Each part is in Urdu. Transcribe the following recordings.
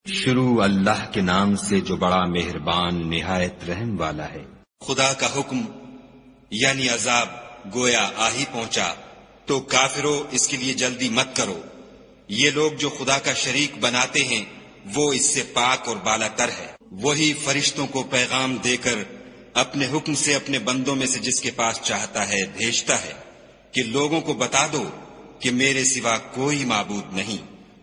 شروع اللہ کے نام سے جو بڑا مہربان نہایت رحم والا ہے۔ خدا کا حکم یعنی عذاب گویا آ ہی پہنچا تو کافروں اس کے لیے جلدی مت کرو۔ یہ لوگ جو خدا کا شریک بناتے ہیں وہ اس سے پاک اور بالا تر ہے۔ وہی فرشتوں کو پیغام دے کر اپنے حکم سے اپنے بندوں میں سے جس کے پاس چاہتا ہے بھیجتا ہے کہ لوگوں کو بتا دو کہ میرے سوا کوئی معبود نہیں،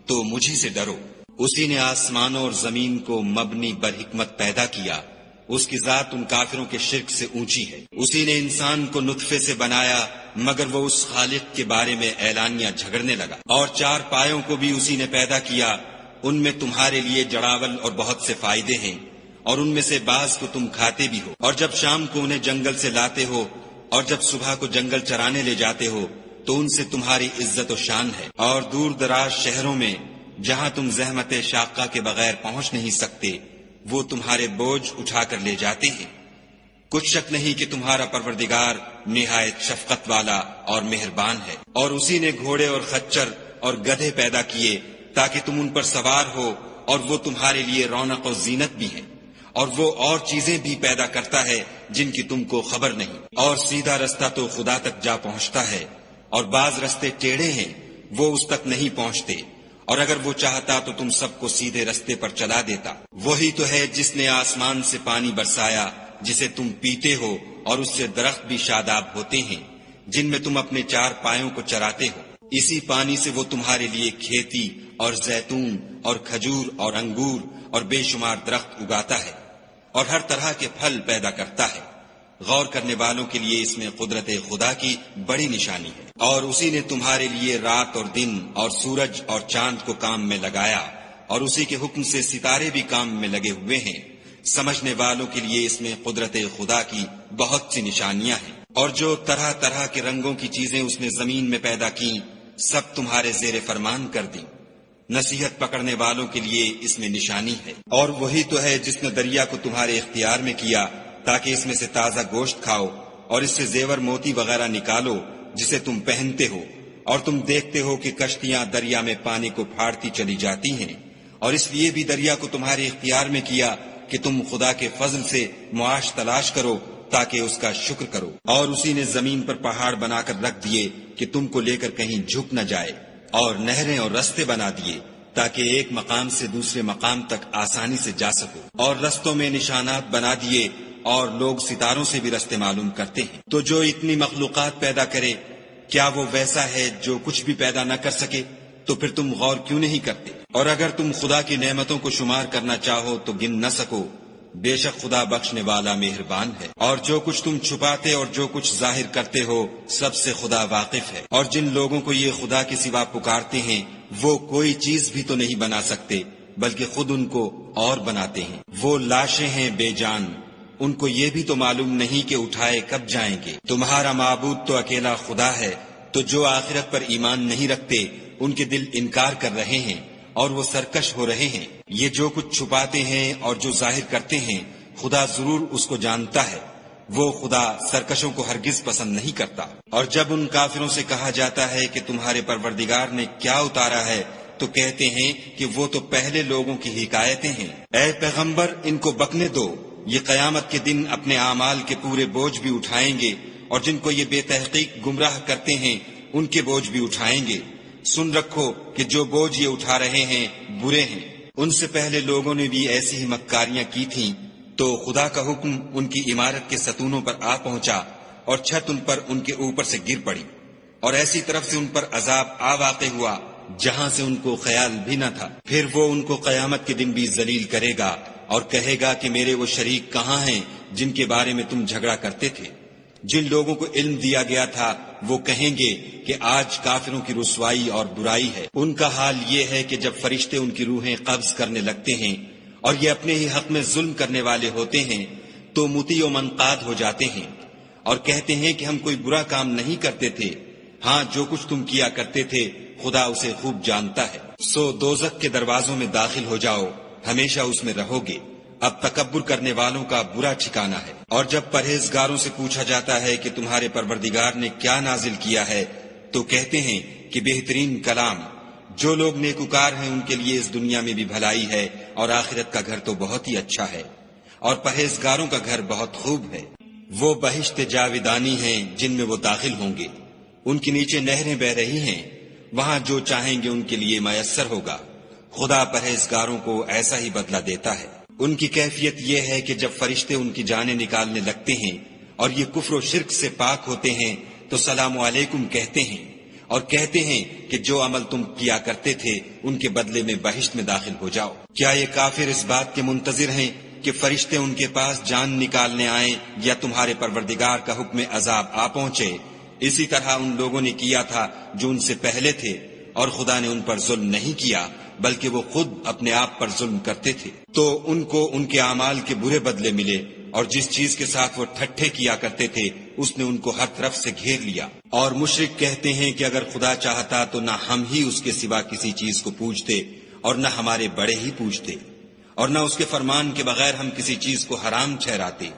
تو مجھی سے ڈرو۔ اسی نے آسمانوں اور زمین کو مبنی بر حکمت پیدا کیا، اس کی ذات ان کافروں کے شرک سے اونچی ہے۔ اسی نے انسان کو نطفے سے بنایا مگر وہ اس خالق کے بارے میں اعلانیہ جھگڑنے لگا۔ اور چار پایوں کو بھی اسی نے پیدا کیا، ان میں تمہارے لیے جڑاول اور بہت سے فائدے ہیں، اور ان میں سے بعض کو تم کھاتے بھی ہو۔ اور جب شام کو انہیں جنگل سے لاتے ہو اور جب صبح کو جنگل چرانے لے جاتے ہو تو ان سے تمہاری عزت و شان ہے۔ اور دور دراز شہروں میں جہاں تم زحمت شاقہ کے بغیر پہنچ نہیں سکتے وہ تمہارے بوجھ اٹھا کر لے جاتے ہیں۔ کچھ شک نہیں کہ تمہارا پروردگار نہایت شفقت والا اور مہربان ہے۔ اور اسی نے گھوڑے اور خچر اور گدھے پیدا کیے تاکہ تم ان پر سوار ہو، اور وہ تمہارے لیے رونق و زینت بھی ہے۔ اور وہ اور چیزیں بھی پیدا کرتا ہے جن کی تم کو خبر نہیں۔ اور سیدھا رستہ تو خدا تک جا پہنچتا ہے، اور بعض رستے ٹیڑھے ہیں وہ اس تک نہیں پہنچتے، اور اگر وہ چاہتا تو تم سب کو سیدھے رستے پر چلا دیتا۔ وہی تو ہے جس نے آسمان سے پانی برسایا جسے تم پیتے ہو، اور اس سے درخت بھی شاداب ہوتے ہیں جن میں تم اپنے چار پایوں کو چراتے ہو۔ اسی پانی سے وہ تمہارے لیے کھیتی اور زیتون اور کھجور اور انگور اور بے شمار درخت اگاتا ہے، اور ہر طرح کے پھل پیدا کرتا ہے۔ غور کرنے والوں کے لیے اس میں قدرت خدا کی بڑی نشانی ہے۔ اور اسی نے تمہارے لیے رات اور دن اور سورج اور چاند کو کام میں لگایا، اور اسی کے حکم سے ستارے بھی کام میں لگے ہوئے ہیں۔ سمجھنے والوں کے لیے اس میں قدرت خدا کی بہت سی نشانیاں ہیں۔ اور جو طرح طرح کے رنگوں کی چیزیں اس نے زمین میں پیدا کی سب تمہارے زیر فرمان کر دیں۔ نصیحت پکڑنے والوں کے لیے اس میں نشانی ہے۔ اور وہی تو ہے جس نے دریا کو تمہارے اختیار میں کیا تاکہ اس میں سے تازہ گوشت کھاؤ، اور اس سے زیور موتی وغیرہ نکالو جسے تم پہنتے ہو، اور تم دیکھتے ہو کہ کشتیاں دریا میں پانی کو پھاڑتی چلی جاتی ہیں۔ اور اس لیے بھی دریا کو تمہارے اختیار میں کیا کہ تم خدا کے فضل سے معاش تلاش کرو تاکہ اس کا شکر کرو۔ اور اسی نے زمین پر پہاڑ بنا کر رکھ دیے کہ تم کو لے کر کہیں جھک نہ جائے، اور نہریں اور رستے بنا دیے تاکہ ایک مقام سے دوسرے مقام تک آسانی سے جا سکو۔ اور رستوں میں نشانات بنا دیے، اور لوگ ستاروں سے بھی رستے معلوم کرتے ہیں۔ تو جو اتنی مخلوقات پیدا کرے کیا وہ ویسا ہے جو کچھ بھی پیدا نہ کر سکے؟ تو پھر تم غور کیوں نہیں کرتے؟ اور اگر تم خدا کی نعمتوں کو شمار کرنا چاہو تو گن نہ سکو، بے شک خدا بخشنے والا مہربان ہے۔ اور جو کچھ تم چھپاتے اور جو کچھ ظاہر کرتے ہو سب سے خدا واقف ہے۔ اور جن لوگوں کو یہ خدا کے سوا پکارتے ہیں وہ کوئی چیز بھی تو نہیں بنا سکتے بلکہ خود ان کو اور بناتے ہیں۔ وہ لاشیں ہیں بے جان، ان کو یہ بھی تو معلوم نہیں کہ اٹھائے کب جائیں گے۔ تمہارا معبود تو اکیلا خدا ہے، تو جو آخرت پر ایمان نہیں رکھتے ان کے دل انکار کر رہے ہیں اور وہ سرکش ہو رہے ہیں۔ یہ جو کچھ چھپاتے ہیں اور جو ظاہر کرتے ہیں خدا ضرور اس کو جانتا ہے۔ وہ خدا سرکشوں کو ہرگز پسند نہیں کرتا۔ اور جب ان کافروں سے کہا جاتا ہے کہ تمہارے پروردگار نے کیا اتارا ہے تو کہتے ہیں کہ وہ تو پہلے لوگوں کی حکایتیں ہیں۔ اے پیغمبر ان کو بکنے دو، یہ قیامت کے دن اپنے اعمال کے پورے بوجھ بھی اٹھائیں گے، اور جن کو یہ بے تحقیق گمراہ کرتے ہیں ان کے بوجھ بھی اٹھائیں گے۔ سن رکھو کہ جو بوجھ یہ اٹھا رہے ہیں برے ہیں۔ ان سے پہلے لوگوں نے بھی ایسی ہی مکاریاں کی تھیں، تو خدا کا حکم ان کی عمارت کے ستونوں پر آ پہنچا اور چھت ان پر ان کے اوپر سے گر پڑی، اور ایسی طرف سے ان پر عذاب آ واقع ہوا جہاں سے ان کو خیال بھی نہ تھا۔ پھر وہ ان کو قیامت کے دن بھی ذلیل کرے گا اور کہے گا کہ میرے وہ شریک کہاں ہیں جن کے بارے میں تم جھگڑا کرتے تھے؟ جن لوگوں کو علم دیا گیا تھا وہ کہیں گے کہ آج کافروں کی رسوائی اور برائی ہے۔ ان کا حال یہ ہے کہ جب فرشتے ان کی روحیں قبض کرنے لگتے ہیں اور یہ اپنے ہی حق میں ظلم کرنے والے ہوتے ہیں تو مطیع و منقاد ہو جاتے ہیں اور کہتے ہیں کہ ہم کوئی برا کام نہیں کرتے تھے، ہاں جو کچھ تم کیا کرتے تھے خدا اسے خوب جانتا ہے۔ سو دوزخ کے دروازوں میں داخل ہو جاؤ، ہمیشہ اس میں رہو گے۔ اب تکبر کرنے والوں کا برا ٹھکانہ ہے۔ اور جب پرہیزگاروں سے پوچھا جاتا ہے کہ تمہارے پروردگار نے کیا نازل کیا ہے تو کہتے ہیں کہ بہترین کلام۔ جو لوگ نیکوکار ہیں ان کے لیے اس دنیا میں بھی بھلائی ہے اور آخرت کا گھر تو بہت ہی اچھا ہے، اور پرہیزگاروں کا گھر بہت خوب ہے۔ وہ بہشت جاویدانی ہیں جن میں وہ داخل ہوں گے، ان کے نیچے نہریں بہ رہی ہیں، وہاں جو چاہیں گے ان کے لیے میسر ہوگا۔ خدا پرہیزگاروں کو ایسا ہی بدلہ دیتا ہے۔ ان کی کیفیت یہ ہے کہ جب فرشتے ان کی جانیں نکالنے لگتے ہیں اور یہ کفر و شرک سے پاک ہوتے ہیں تو سلام علیکم کہتے ہیں، اور کہتے ہیں کہ جو عمل تم کیا کرتے تھے ان کے بدلے میں بہشت میں داخل ہو جاؤ۔ کیا یہ کافر اس بات کے منتظر ہیں کہ فرشتے ان کے پاس جان نکالنے آئیں یا تمہارے پروردگار کا حکم عذاب آ پہنچے؟ اسی طرح ان لوگوں نے کیا تھا جو ان سے پہلے تھے، اور خدا نے ان پر ظلم نہیں کیا بلکہ وہ خود اپنے آپ پر ظلم کرتے تھے۔ تو ان کو ان کے اعمال کے برے بدلے ملے، اور جس چیز کے ساتھ وہ ٹھٹھے کیا کرتے تھے اس نے ان کو ہر طرف سے گھیر لیا۔ اور مشرک کہتے ہیں کہ اگر خدا چاہتا تو نہ ہم ہی اس کے سوا کسی چیز کو پوجتے اور نہ ہمارے بڑے ہی پوجتے، اور نہ اس کے فرمان کے بغیر ہم کسی چیز کو حرام ٹھہراتے۔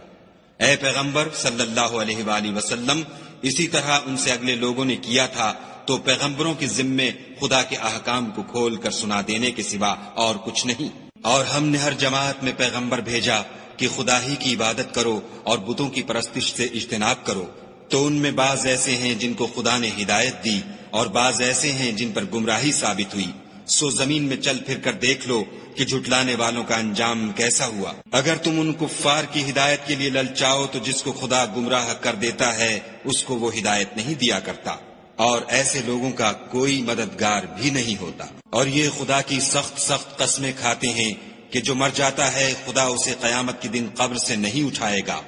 اے پیغمبر صلی اللہ علیہ وآلہ وسلم، اسی طرح ان سے اگلے لوگوں نے کیا تھا، تو پیغمبروں کے ذمے خدا کے احکام کو کھول کر سنا دینے کے سوا اور کچھ نہیں۔ اور ہم نے ہر جماعت میں پیغمبر بھیجا کہ خدا ہی کی عبادت کرو اور بتوں کی پرستش سے اجتناب کرو، تو ان میں بعض ایسے ہیں جن کو خدا نے ہدایت دی اور بعض ایسے ہیں جن پر گمراہی ثابت ہوئی۔ سو زمین میں چل پھر کر دیکھ لو کہ جھٹلانے والوں کا انجام کیسا ہوا۔ اگر تم ان کفار کی ہدایت کے لیے للچاؤ تو جس کو خدا گمراہ کر دیتا ہے اس کو وہ ہدایت نہیں دیا کرتا، اور ایسے لوگوں کا کوئی مددگار بھی نہیں ہوتا۔ اور یہ خدا کی سخت سخت قسمیں کھاتے ہیں کہ جو مر جاتا ہے خدا اسے قیامت کے دن قبر سے نہیں اٹھائے گا۔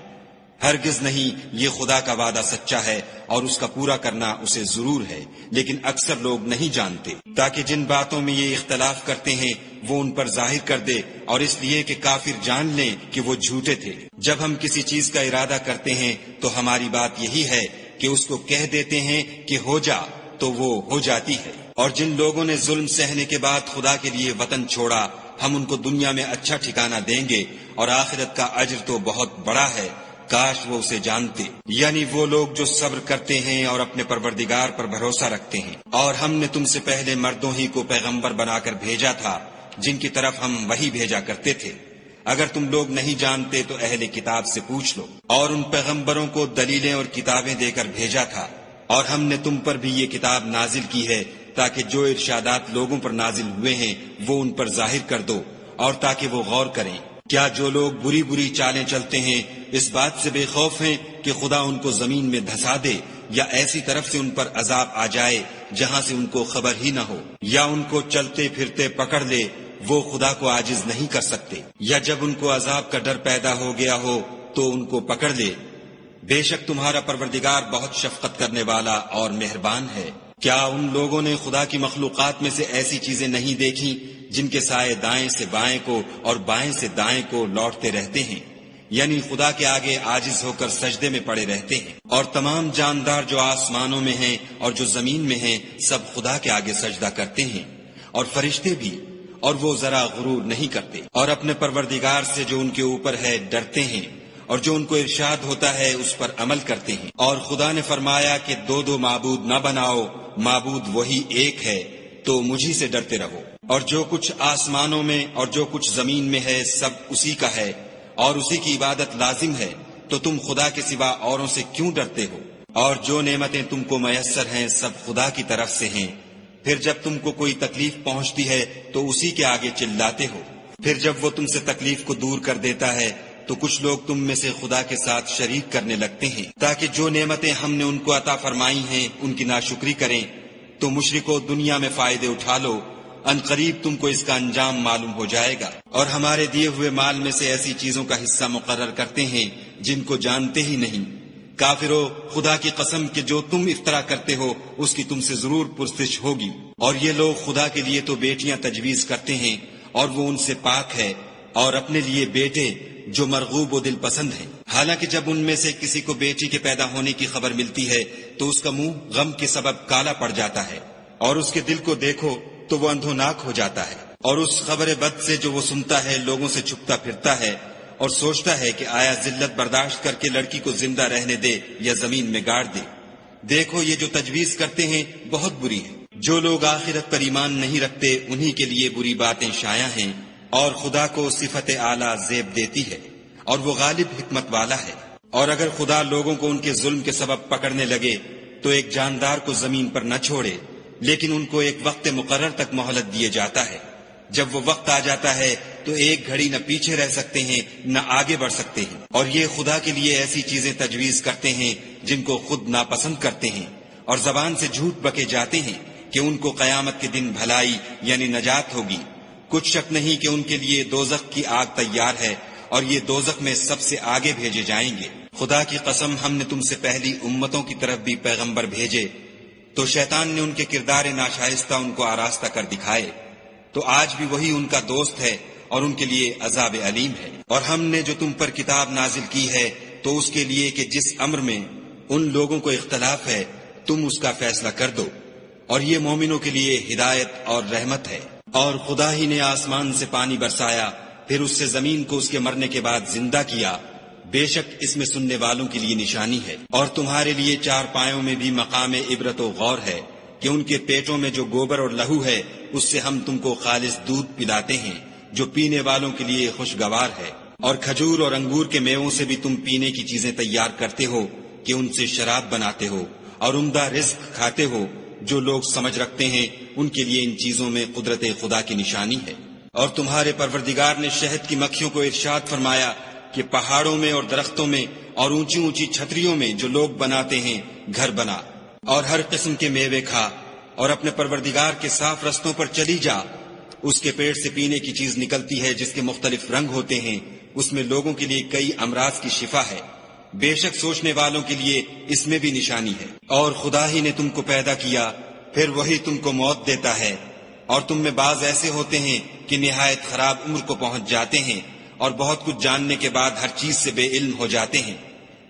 ہرگز نہیں، یہ خدا کا وعدہ سچا ہے اور اس کا پورا کرنا اسے ضرور ہے، لیکن اکثر لوگ نہیں جانتے۔ تاکہ جن باتوں میں یہ اختلاف کرتے ہیں وہ ان پر ظاہر کر دے، اور اس لیے کہ کافر جان لیں کہ وہ جھوٹے تھے۔ جب ہم کسی چیز کا ارادہ کرتے ہیں تو ہماری بات یہی ہے کہ اس کو کہہ دیتے ہیں کہ ہو جا، تو وہ ہو جاتی ہے۔ اور جن لوگوں نے ظلم سہنے کے بعد خدا کے لیے وطن چھوڑا، ہم ان کو دنیا میں اچھا ٹھکانہ دیں گے، اور آخرت کا اجر تو بہت بڑا ہے، کاش وہ اسے جانتے۔ یعنی وہ لوگ جو صبر کرتے ہیں اور اپنے پروردگار پر بھروسہ رکھتے ہیں۔ اور ہم نے تم سے پہلے مردوں ہی کو پیغمبر بنا کر بھیجا تھا جن کی طرف ہم وحی بھیجا کرتے تھے۔ اگر تم لوگ نہیں جانتے تو اہل کتاب سے پوچھ لو۔ اور ان پیغمبروں کو دلیلیں اور کتابیں دے کر بھیجا تھا، اور ہم نے تم پر بھی یہ کتاب نازل کی ہے تاکہ جو ارشادات لوگوں پر نازل ہوئے ہیں وہ ان پر ظاہر کر دو، اور تاکہ وہ غور کریں۔ کیا جو لوگ بری بری چالیں چلتے ہیں اس بات سے بے خوف ہیں کہ خدا ان کو زمین میں دھسا دے، یا ایسی طرف سے ان پر عذاب آ جائے جہاں سے ان کو خبر ہی نہ ہو، یا ان کو چلتے پھرتے پکڑ لے؟ وہ خدا کو عاجز نہیں کر سکتے۔ یا جب ان کو عذاب کا ڈر پیدا ہو گیا ہو تو ان کو پکڑ لے۔ بے شک تمہارا پروردگار بہت شفقت کرنے والا اور مہربان ہے۔ کیا ان لوگوں نے خدا کی مخلوقات میں سے ایسی چیزیں نہیں دیکھی جن کے سائے دائیں سے بائیں کو اور بائیں سے دائیں کو لوٹتے رہتے ہیں؟ یعنی خدا کے آگے عاجز ہو کر سجدے میں پڑے رہتے ہیں۔ اور تمام جاندار جو آسمانوں میں ہیں اور جو زمین میں ہیں سب خدا کے آگے سجدہ کرتے ہیں، اور فرشتے بھی، اور وہ ذرا غرور نہیں کرتے، اور اپنے پروردگار سے جو ان کے اوپر ہے ڈرتے ہیں، اور جو ان کو ارشاد ہوتا ہے اس پر عمل کرتے ہیں۔ اور خدا نے فرمایا کہ دو معبود نہ بناؤ، معبود وہی ایک ہے، تو مجھی سے ڈرتے رہو۔ اور جو کچھ آسمانوں میں اور جو کچھ زمین میں ہے سب اسی کا ہے، اور اسی کی عبادت لازم ہے، تو تم خدا کے سوا اوروں سے کیوں ڈرتے ہو؟ اور جو نعمتیں تم کو میسر ہیں سب خدا کی طرف سے ہیں۔ پھر جب تم کو کوئی تکلیف پہنچتی ہے تو اسی کے آگے چلاتے ہو، پھر جب وہ تم سے تکلیف کو دور کر دیتا ہے تو کچھ لوگ تم میں سے خدا کے ساتھ شریک کرنے لگتے ہیں تاکہ جو نعمتیں ہم نے ان کو عطا فرمائی ہیں ان کی ناشکری کریں۔ تو مشرکو دنیا میں فائدے اٹھا لو، ان قریب تم کو اس کا انجام معلوم ہو جائے گا۔ اور ہمارے دیے ہوئے مال میں سے ایسی چیزوں کا حصہ مقرر کرتے ہیں جن کو جانتے ہی نہیں۔ کافرو، خدا کی قسم کہ جو تم افطرا کرتے ہو اس کی تم سے ضرور پرسش ہوگی۔ اور یہ لوگ خدا کے لیے تو بیٹیاں تجویز کرتے ہیں اور وہ ان سے پاک ہے، اور اپنے لیے بیٹے جو مرغوب و دل پسند ہیں۔ حالانکہ جب ان میں سے کسی کو بیٹی کے پیدا ہونے کی خبر ملتی ہے تو اس کا منہ غم کے سبب کالا پڑ جاتا ہے، اور اس کے دل کو دیکھو تو وہ اندھوناک ہو جاتا ہے۔ اور اس خبر بد سے جو وہ سنتا ہے لوگوں سے چھپتا پھرتا ہے اور سوچتا ہے کہ آیا ذلت برداشت کر کے لڑکی کو زندہ رہنے دے یا زمین میں گاڑ دے۔ دیکھو یہ جو تجویز کرتے ہیں بہت بری ہے۔ جو لوگ آخرت پر ایمان نہیں رکھتے انہی کے لیے بری باتیں شائع ہیں، اور خدا کو صفت اعلیٰ زیب دیتی ہے اور وہ غالب حکمت والا ہے۔ اور اگر خدا لوگوں کو ان کے ظلم کے سبب پکڑنے لگے تو ایک جاندار کو زمین پر نہ چھوڑے، لیکن ان کو ایک وقت مقرر تک مہلت دیے جاتا ہے۔ جب وہ وقت آ جاتا ہے تو ایک گھڑی نہ پیچھے رہ سکتے ہیں نہ آگے بڑھ سکتے ہیں، اور یہ خدا کے لیے ایسی چیزیں تجویز کرتے ہیں جن کو خود ناپسند کرتے ہیں، اور زبان سے جھوٹ بکے جاتے ہیں کہ ان کو قیامت کے دن بھلائی یعنی نجات ہوگی۔ کچھ شک نہیں کہ ان کے لیے دوزخ کی آگ تیار ہے، اور یہ دوزخ میں سب سے آگے بھیجے جائیں گے۔ خدا کی قسم، ہم نے تم سے پہلی امتوں کی طرف بھی پیغمبر بھیجے، تو شیطان نے ان کے کردار ناشائستہ ان کو آراستہ کر دکھائے، تو آج بھی وہی ان کا دوست ہے اور ان کے لیے عذاب علیم ہے۔ اور ہم نے جو تم پر کتاب نازل کی ہے تو اس کے لیے کہ جس امر میں ان لوگوں کو اختلاف ہے تم اس کا فیصلہ کر دو، اور یہ مومنوں کے لیے ہدایت اور رحمت ہے۔ اور خدا ہی نے آسمان سے پانی برسایا، پھر اس سے زمین کو اس کے مرنے کے بعد زندہ کیا، بے شک اس میں سننے والوں کے لیے نشانی ہے۔ اور تمہارے لیے چار پایوں میں بھی مقام عبرت و غور ہے کہ ان کے پیٹوں میں جو گوبر اور لہو ہے اس سے ہم تم کو خالص دودھ پلاتے ہیں جو پینے والوں کے لیے خوشگوار ہے، اور کھجور اور انگور کے میووں سے بھی تم پینے کی چیزیں تیار کرتے ہو کہ ان سے شراب بناتے ہو، اور عمدہ رزق کھاتے ہو۔ جو لوگ سمجھ رکھتے ہیں ان کے لیے ان چیزوں میں قدرت خدا کی نشانی ہے۔ اور تمہارے پروردگار نے شہد کی مکھیوں کو ارشاد فرمایا کہ پہاڑوں میں اور درختوں میں اور اونچی اونچی چھتریوں میں جو لوگ بناتے ہیں گھر بنا، اور ہر قسم کے میوے کھا، اور اپنے پروردگار کے صاف رستوں پر چلی جا۔ اس کے پیٹ سے پینے کی چیز نکلتی ہے جس کے مختلف رنگ ہوتے ہیں، اس میں لوگوں کے لیے کئی امراض کی شفا ہے، بے شک سوچنے والوں کے لیے اس میں بھی نشانی ہے۔ اور خدا ہی نے تم کو پیدا کیا، پھر وہی تم کو موت دیتا ہے، اور تم میں بعض ایسے ہوتے ہیں کہ نہایت خراب عمر کو پہنچ جاتے ہیں، اور بہت کچھ جاننے کے بعد ہر چیز سے بے علم ہو جاتے ہیں۔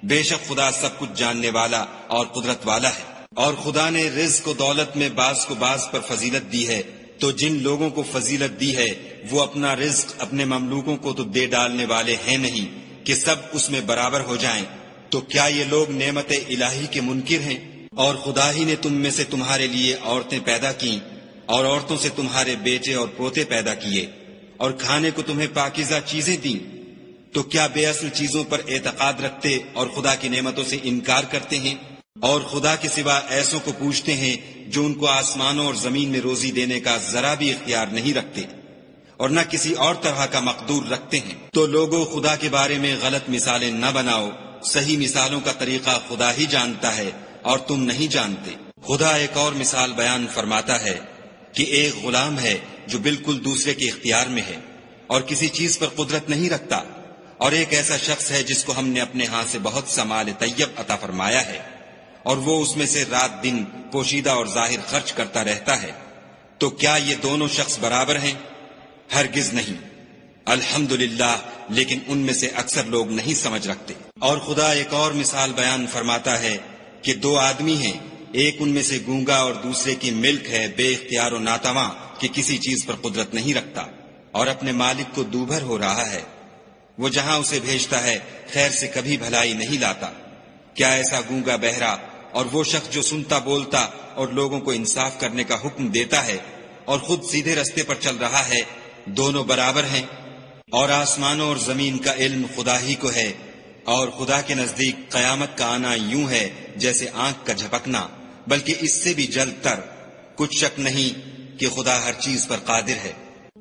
بے شک خدا سب کچھ جاننے والا اور قدرت والا ہے۔ اور خدا نے رزق و دولت میں بعض کو بعض پر فضیلت دی ہے، تو جن لوگوں کو فضیلت دی ہے وہ اپنا رزق اپنے مملوکوں کو تو دے ڈالنے والے ہیں نہیں کہ سب اس میں برابر ہو جائیں، تو کیا یہ لوگ نعمت الہی کے منکر ہیں؟ اور خدا ہی نے تم میں سے تمہارے لیے عورتیں پیدا کیں، اور عورتوں سے تمہارے بیٹے اور پوتے پیدا کیے، اور کھانے کو تمہیں پاکیزہ چیزیں دیں، تو کیا بے اصل چیزوں پر اعتقاد رکھتے اور خدا کی نعمتوں سے انکار کرتے ہیں؟ اور خدا کے سوا ایسوں کو پوچھتے ہیں جو ان کو آسمانوں اور زمین میں روزی دینے کا ذرا بھی اختیار نہیں رکھتے اور نہ کسی اور طرح کا مقدور رکھتے ہیں۔ تو لوگوں، خدا کے بارے میں غلط مثالیں نہ بناؤ، صحیح مثالوں کا طریقہ خدا ہی جانتا ہے اور تم نہیں جانتے۔ خدا ایک اور مثال بیان فرماتا ہے کہ ایک غلام ہے جو بالکل دوسرے کے اختیار میں ہے اور کسی چیز پر قدرت نہیں رکھتا، اور ایک ایسا شخص ہے جس کو ہم نے اپنے ہاں سے بہت سا مال طیب عطا فرمایا ہے، اور وہ اس میں سے رات دن پوشیدہ اور ظاہر خرچ کرتا رہتا ہے۔ تو کیا یہ دونوں شخص برابر ہیں؟ ہرگز نہیں۔ الحمدللہ، لیکن ان میں سے اکثر لوگ نہیں سمجھ رکھتے۔ اور خدا ایک اور مثال بیان فرماتا ہے کہ دو آدمی ہیں، ایک ان میں سے گونگا اور دوسرے کی ملک ہے بے اختیار و ناتواں کہ کسی چیز پر قدرت نہیں رکھتا اور اپنے مالک کو دوبھر ہو رہا ہے، وہ جہاں اسے بھیجتا ہے خیر سے کبھی بھلائی نہیں لاتا۔ کیا ایسا گونگا بہرا اور وہ شخص جو سنتا بولتا اور لوگوں کو انصاف کرنے کا حکم دیتا ہے اور خود سیدھے رستے پر چل رہا ہے، دونوں برابر ہیں؟ اور آسمانوں اور زمین کا علم خدا ہی کو ہے، اور خدا کے نزدیک قیامت کا آنا یوں ہے جیسے آنکھ کا جھپکنا، بلکہ اس سے بھی جلد تر۔ کچھ شک نہیں کہ خدا ہر چیز پر قادر ہے۔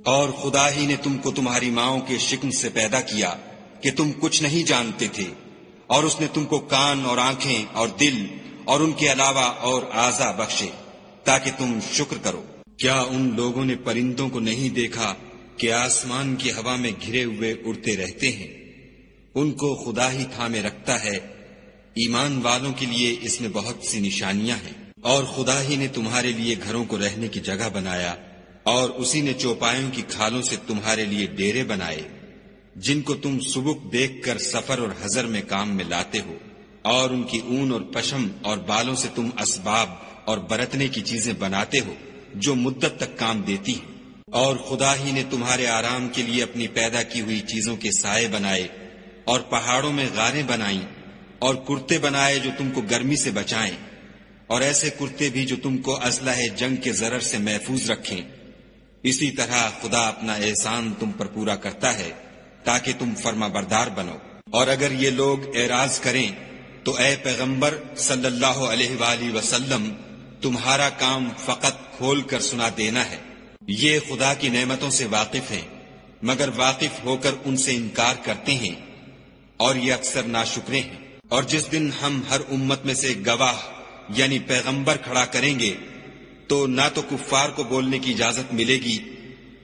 اور خدا ہی نے تم کو تمہاری ماؤں کے شکم سے پیدا کیا کہ تم کچھ نہیں جانتے تھے، اور اس نے تم کو کان اور آنکھیں اور دل اور ان کے علاوہ اور اعضا بخشے تاکہ تم شکر کرو۔ کیا ان لوگوں نے پرندوں کو نہیں دیکھا کہ آسمان کی ہوا میں گھرے ہوئے اڑتے رہتے ہیں؟ ان کو خدا ہی تھامے رکھتا ہے۔ ایمان والوں کے لیے اس میں بہت سی نشانیاں ہیں۔ اور خدا ہی نے تمہارے لیے گھروں کو رہنے کی جگہ بنایا، اور اسی نے چوپایوں کی کھالوں سے تمہارے لیے ڈیرے بنائے جن کو تم سبک دیکھ کر سفر اور حضر میں کام میں لاتے ہو، اور ان کی اون اور پشم اور بالوں سے تم اسباب اور برتنے کی چیزیں بناتے ہو جو مدت تک کام دیتی ہیں۔ اور خدا ہی نے تمہارے آرام کے لیے اپنی پیدا کی ہوئی چیزوں کے سائے بنائے، اور پہاڑوں میں غاریں بنائیں، اور کرتے بنائے جو تم کو گرمی سے بچائیں، اور ایسے کرتے بھی جو تم کو اسلحہ جنگ کے ضرر سے محفوظ رکھیں۔ اسی طرح خدا اپنا احسان تم پر پورا کرتا ہے تاکہ تم فرما بردار بنو۔ اور اگر یہ لوگ اعراض کریں تو اے پیغمبر صلی اللہ علیہ وآلہ وسلم، تمہارا کام فقط کھول کر سنا دینا ہے۔ یہ خدا کی نعمتوں سے واقف ہیں، مگر واقف ہو کر ان سے انکار کرتے ہیں، اور یہ اکثر ناشکرے ہیں۔ اور جس دن ہم ہر امت میں سے گواہ یعنی پیغمبر کھڑا کریں گے تو نہ تو کفار کو بولنے کی اجازت ملے گی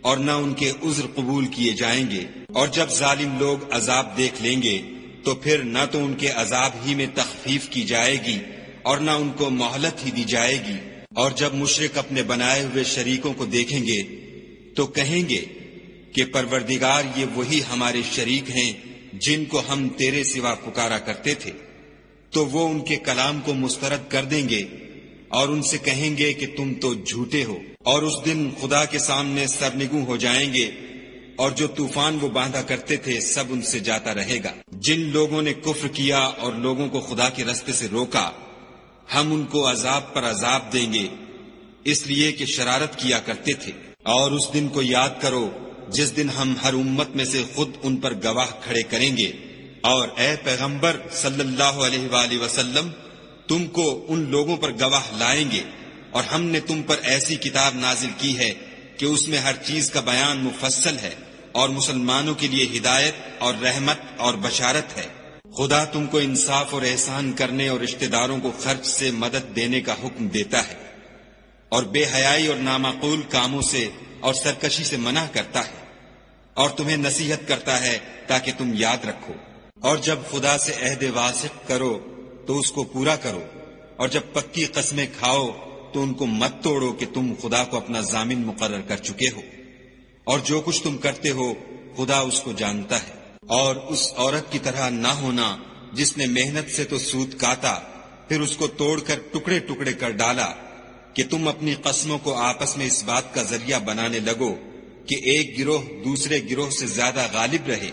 اور نہ ان کے عذر قبول کیے جائیں گے۔ اور جب ظالم لوگ عذاب دیکھ لیں گے تو پھر نہ تو ان کے عذاب ہی میں تخفیف کی جائے گی اور نہ ان کو مہلت ہی دی جائے گی۔ اور جب مشرک اپنے بنائے ہوئے شریکوں کو دیکھیں گے تو کہیں گے کہ پروردگار، یہ وہی ہمارے شریک ہیں جن کو ہم تیرے سوا پکارا کرتے تھے۔ تو وہ ان کے کلام کو مسترد کر دیں گے اور ان سے کہیں گے کہ تم تو جھوٹے ہو۔ اور اس دن خدا کے سامنے سرنگوں ہو جائیں گے، اور جو طوفان وہ باندھا کرتے تھے سب ان سے جاتا رہے گا۔ جن لوگوں نے کفر کیا اور لوگوں کو خدا کے رستے سے روکا، ہم ان کو عذاب پر عذاب دیں گے، اس لیے کہ شرارت کیا کرتے تھے۔ اور اس دن کو یاد کرو جس دن ہم ہر امت میں سے خود ان پر گواہ کھڑے کریں گے۔ اور اے پیغمبر صلی اللہ علیہ وآلہ وسلم، تم کو ان لوگوں پر گواہ لائیں گے، اور ہم نے تم پر ایسی کتاب نازل کی ہے کہ اس میں ہر چیز کا بیان مفصل ہے، اور مسلمانوں کے لیے ہدایت اور رحمت اور بشارت ہے۔ خدا تم کو انصاف اور احسان کرنے اور رشتہ داروں کو خرچ سے مدد دینے کا حکم دیتا ہے، اور بے حیائی اور نامعقول کاموں سے اور سرکشی سے منع کرتا ہے، اور تمہیں نصیحت کرتا ہے تاکہ تم یاد رکھو۔ اور جب خدا سے عہد واثق کرو تو اس کو پورا کرو، اور جب پکی قسمیں کھاؤ تو ان کو مت توڑو کہ تم خدا کو اپنا ضامن مقرر کر چکے ہو، اور جو کچھ تم کرتے ہو خدا اس کو جانتا ہے۔ اور اس عورت کی طرح نہ ہونا جس نے محنت سے تو سود کاتا، پھر اس کو توڑ کر ٹکڑے ٹکڑے کر ڈالا، کہ تم اپنی قسموں کو آپس میں اس بات کا ذریعہ بنانے لگو کہ ایک گروہ دوسرے گروہ سے زیادہ غالب رہے۔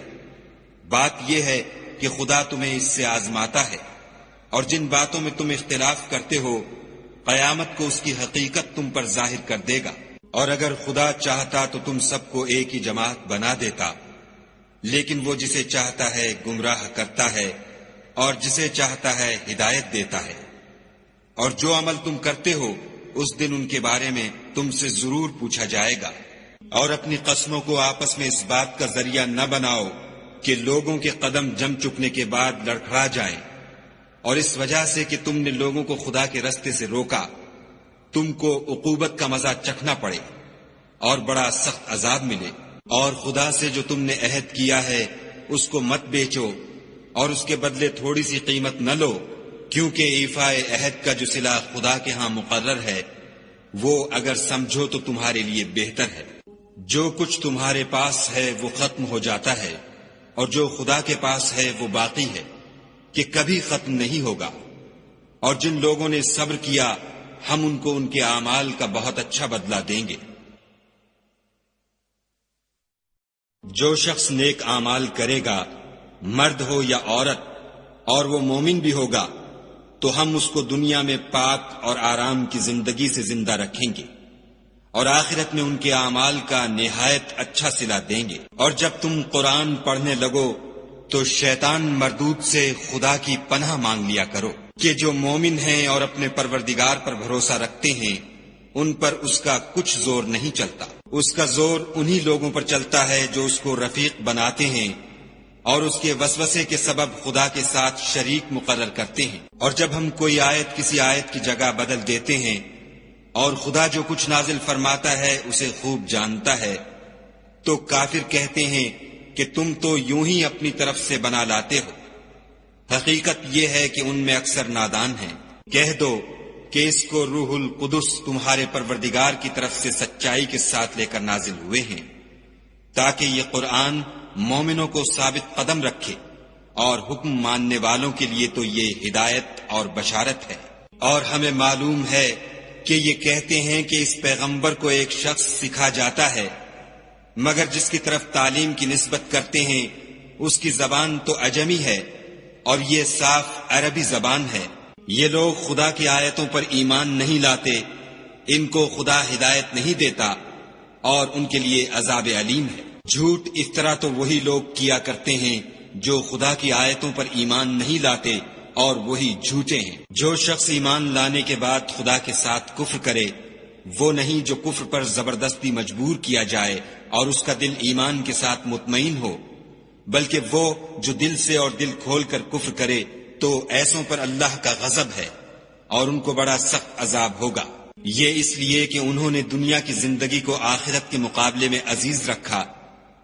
بات یہ ہے کہ خدا تمہیں اس سے آزماتا ہے، اور جن باتوں میں تم اختلاف کرتے ہو قیامت کو اس کی حقیقت تم پر ظاہر کر دے گا۔ اور اگر خدا چاہتا تو تم سب کو ایک ہی جماعت بنا دیتا، لیکن وہ جسے چاہتا ہے گمراہ کرتا ہے اور جسے چاہتا ہے ہدایت دیتا ہے۔ اور جو عمل تم کرتے ہو اس دن ان کے بارے میں تم سے ضرور پوچھا جائے گا۔ اور اپنی قسموں کو آپس میں اس بات کا ذریعہ نہ بناؤ کہ لوگوں کے قدم جم چکنے کے بعد لڑکھڑا جائیں، اور اس وجہ سے کہ تم نے لوگوں کو خدا کے رستے سے روکا تم کو عقوبت کا مزہ چکھنا پڑے اور بڑا سخت عذاب ملے۔ اور خدا سے جو تم نے عہد کیا ہے اس کو مت بیچو، اور اس کے بدلے تھوڑی سی قیمت نہ لو، کیونکہ ایفاء عہد کا جو صلہ خدا کے ہاں مقرر ہے وہ اگر سمجھو تو تمہارے لیے بہتر ہے۔ جو کچھ تمہارے پاس ہے وہ ختم ہو جاتا ہے، اور جو خدا کے پاس ہے وہ باقی ہے کہ کبھی ختم نہیں ہوگا۔ اور جن لوگوں نے صبر کیا ہم ان کو ان کے اعمال کا بہت اچھا بدلہ دیں گے۔ جو شخص نیک اعمال کرے گا، مرد ہو یا عورت، اور وہ مومن بھی ہوگا، تو ہم اس کو دنیا میں پاک اور آرام کی زندگی سے زندہ رکھیں گے، اور آخرت میں ان کے اعمال کا نہایت اچھا صلہ دیں گے۔ اور جب تم قرآن پڑھنے لگو تو شیطان مردود سے خدا کی پناہ مانگ لیا کرو، کہ جو مومن ہیں اور اپنے پروردگار پر بھروسہ رکھتے ہیں ان پر اس کا کچھ زور نہیں چلتا۔ اس کا زور انہی لوگوں پر چلتا ہے جو اس کو رفیق بناتے ہیں اور اس کے وسوسے کے سبب خدا کے ساتھ شریک مقرر کرتے ہیں۔ اور جب ہم کوئی آیت کسی آیت کی جگہ بدل دیتے ہیں، اور خدا جو کچھ نازل فرماتا ہے اسے خوب جانتا ہے، تو کافر کہتے ہیں کہ تم تو یوں ہی اپنی طرف سے بنا لاتے ہو۔ حقیقت یہ ہے کہ ان میں اکثر نادان ہیں۔ کہہ دو کہ اس کو روح القدس تمہارے پروردگار کی طرف سے سچائی کے ساتھ لے کر نازل ہوئے ہیں، تاکہ یہ قرآن مومنوں کو ثابت قدم رکھے، اور حکم ماننے والوں کے لیے تو یہ ہدایت اور بشارت ہے۔ اور ہمیں معلوم ہے کہ یہ کہتے ہیں کہ اس پیغمبر کو ایک شخص سکھا جاتا ہے، مگر جس کی طرف تعلیم کی نسبت کرتے ہیں اس کی زبان تو عجمی ہے اور یہ صاف عربی زبان ہے۔ یہ لوگ خدا کی آیتوں پر ایمان نہیں لاتے، ان کو خدا ہدایت نہیں دیتا، اور ان کے لیے عذاب علیم ہے۔ جھوٹ افطرا تو وہی لوگ کیا کرتے ہیں جو خدا کی آیتوں پر ایمان نہیں لاتے اور وہی جھوٹے ہیں۔ جو شخص ایمان لانے کے بعد خدا کے ساتھ کفر کرے وہ نہیں جو کفر پر زبردستی مجبور کیا جائے اور اس کا دل ایمان کے ساتھ مطمئن ہو، بلکہ وہ جو دل سے اور دل کھول کر کفر کرے تو ایسوں پر اللہ کا غضب ہے اور ان کو بڑا سخت عذاب ہوگا۔ یہ اس لیے کہ انہوں نے دنیا کی زندگی کو آخرت کے مقابلے میں عزیز رکھا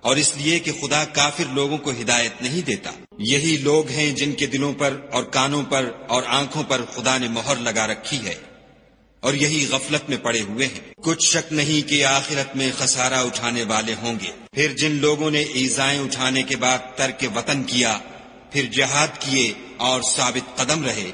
اور اس لیے کہ خدا کافر لوگوں کو ہدایت نہیں دیتا۔ یہی لوگ ہیں جن کے دلوں پر اور کانوں پر اور آنکھوں پر خدا نے مہر لگا رکھی ہے اور یہی غفلت میں پڑے ہوئے ہیں۔ کچھ شک نہیں کہ آخرت میں خسارہ اٹھانے والے ہوں گے۔ پھر جن لوگوں نے ایذائیں اٹھانے کے بعد ترک وطن کیا، پھر جہاد کیے اور ثابت قدم رہے،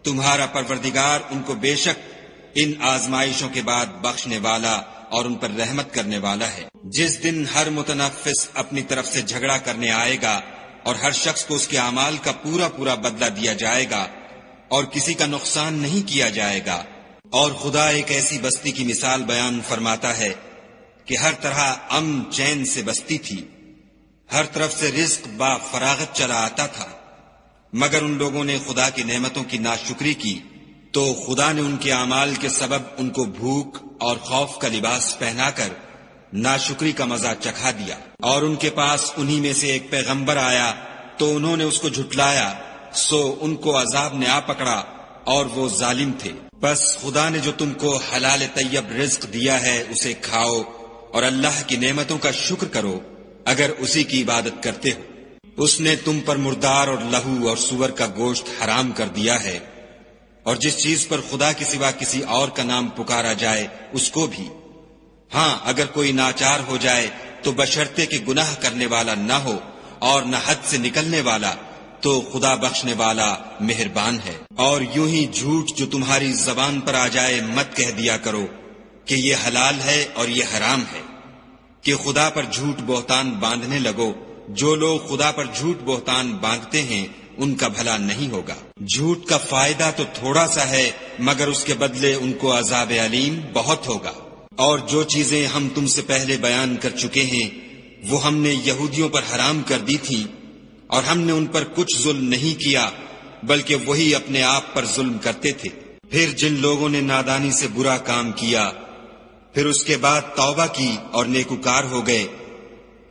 تمہارا پروردگار ان کو بے شک ان آزمائشوں کے بعد بخشنے والا اور ان پر رحمت کرنے والا ہے۔ جس دن ہر متنفس اپنی طرف سے جھگڑا کرنے آئے گا اور ہر شخص کو اس کے اعمال کا پورا پورا بدلہ دیا جائے گا اور کسی کا نقصان نہیں کیا جائے گا۔ اور خدا ایک ایسی بستی کی مثال بیان فرماتا ہے کہ ہر طرح امن چین سے بستی تھی، ہر طرف سے رزق با فراغت چلا آتا تھا، مگر ان لوگوں نے خدا کی نعمتوں کی ناشکری کی تو خدا نے ان کے اعمال کے سبب ان کو بھوک اور خوف کا لباس پہنا کر ناشکری کا مزہ چکھا دیا۔ اور ان کے پاس انہی میں سے ایک پیغمبر آیا تو انہوں نے اس کو جھٹلایا، سو ان کو عذاب نے آ پکڑا اور وہ ظالم تھے۔ بس خدا نے جو تم کو حلال طیب رزق دیا ہے اسے کھاؤ اور اللہ کی نعمتوں کا شکر کرو اگر اسی کی عبادت کرتے ہو۔ اس نے تم پر مردار اور لہو اور سور کا گوشت حرام کر دیا ہے اور جس چیز پر خدا کے سوا کسی اور کا نام پکارا جائے اس کو بھی۔ ہاں اگر کوئی ناچار ہو جائے تو بشرطے کہ گناہ کرنے والا نہ ہو اور نہ حد سے نکلنے والا، تو خدا بخشنے والا مہربان ہے۔ اور یوں ہی جھوٹ جو تمہاری زبان پر آ جائے مت کہہ دیا کرو کہ یہ حلال ہے اور یہ حرام ہے، کہ خدا پر جھوٹ بہتان باندھنے لگو۔ جو لوگ خدا پر جھوٹ بہتان باندھتے ہیں ان کا بھلا نہیں ہوگا۔ جھوٹ کا فائدہ تو تھوڑا سا ہے مگر اس کے بدلے ان کو عذاب علیم بہت ہوگا۔ اور جو چیزیں ہم تم سے پہلے بیان کر چکے ہیں وہ ہم نے یہودیوں پر حرام کر دی تھی اور ہم نے ان پر کچھ ظلم نہیں کیا بلکہ وہی اپنے آپ پر ظلم کرتے تھے۔ پھر جن لوگوں نے نادانی سے برا کام کیا پھر اس کے بعد توبہ کی اور نیکوکار ہو گئے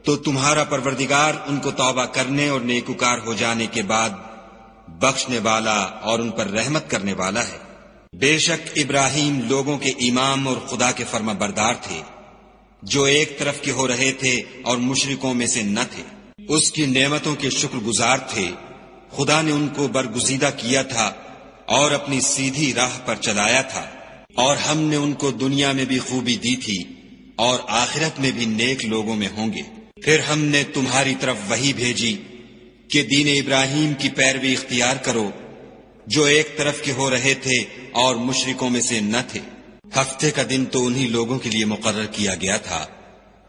تو تمہارا پروردگار ان کو توبہ کرنے اور نیکوکار ہو جانے کے بعد بخشنے والا اور ان پر رحمت کرنے والا ہے۔ بے شک ابراہیم لوگوں کے امام اور خدا کے فرما بردار تھے جو ایک طرف کے ہو رہے تھے اور مشرکوں میں سے نہ تھے۔ اس کی نعمتوں کے شکر گزار تھے۔ خدا نے ان کو برگزیدہ کیا تھا اور اپنی سیدھی راہ پر چلایا تھا، اور ہم نے ان کو دنیا میں بھی خوبی دی تھی اور آخرت میں بھی نیک لوگوں میں ہوں گے۔ پھر ہم نے تمہاری طرف وحی بھیجی کہ دین ابراہیم کی پیروی اختیار کرو جو ایک طرف کے ہو رہے تھے اور مشرکوں میں سے نہ تھے۔ ہفتے کا دن تو انہی لوگوں کے لیے مقرر کیا گیا تھا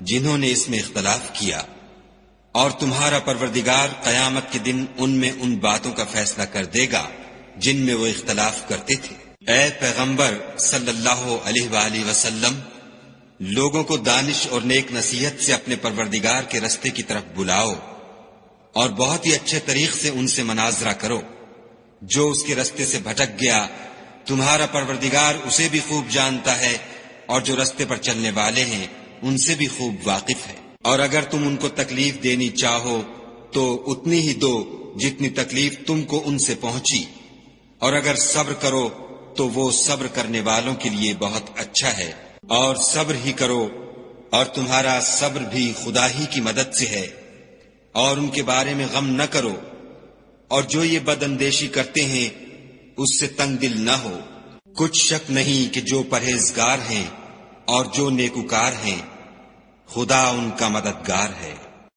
جنہوں نے اس میں اختلاف کیا، اور تمہارا پروردگار قیامت کے دن ان میں ان باتوں کا فیصلہ کر دے گا جن میں وہ اختلاف کرتے تھے۔ اے پیغمبر صلی اللہ علیہ وآلہ وسلم، لوگوں کو دانش اور نیک نصیحت سے اپنے پروردگار کے رستے کی طرف بلاؤ اور بہت ہی اچھے طریق سے ان سے مناظرہ کرو۔ جو اس کے رستے سے بھٹک گیا تمہارا پروردگار اسے بھی خوب جانتا ہے، اور جو رستے پر چلنے والے ہیں ان سے بھی خوب واقف ہے۔ اور اگر تم ان کو تکلیف دینی چاہو تو اتنی ہی دو جتنی تکلیف تم کو ان سے پہنچی، اور اگر صبر کرو تو وہ صبر کرنے والوں کے لیے بہت اچھا ہے۔ اور صبر ہی کرو، اور تمہارا صبر بھی خدا ہی کی مدد سے ہے، اور ان کے بارے میں غم نہ کرو، اور جو یہ بد اندیشی کرتے ہیں اس سے تنگ دل نہ ہو۔ کچھ شک نہیں کہ جو پرہیزگار ہیں اور جو نیکوکار ہیں خدا ان کا مددگار ہے۔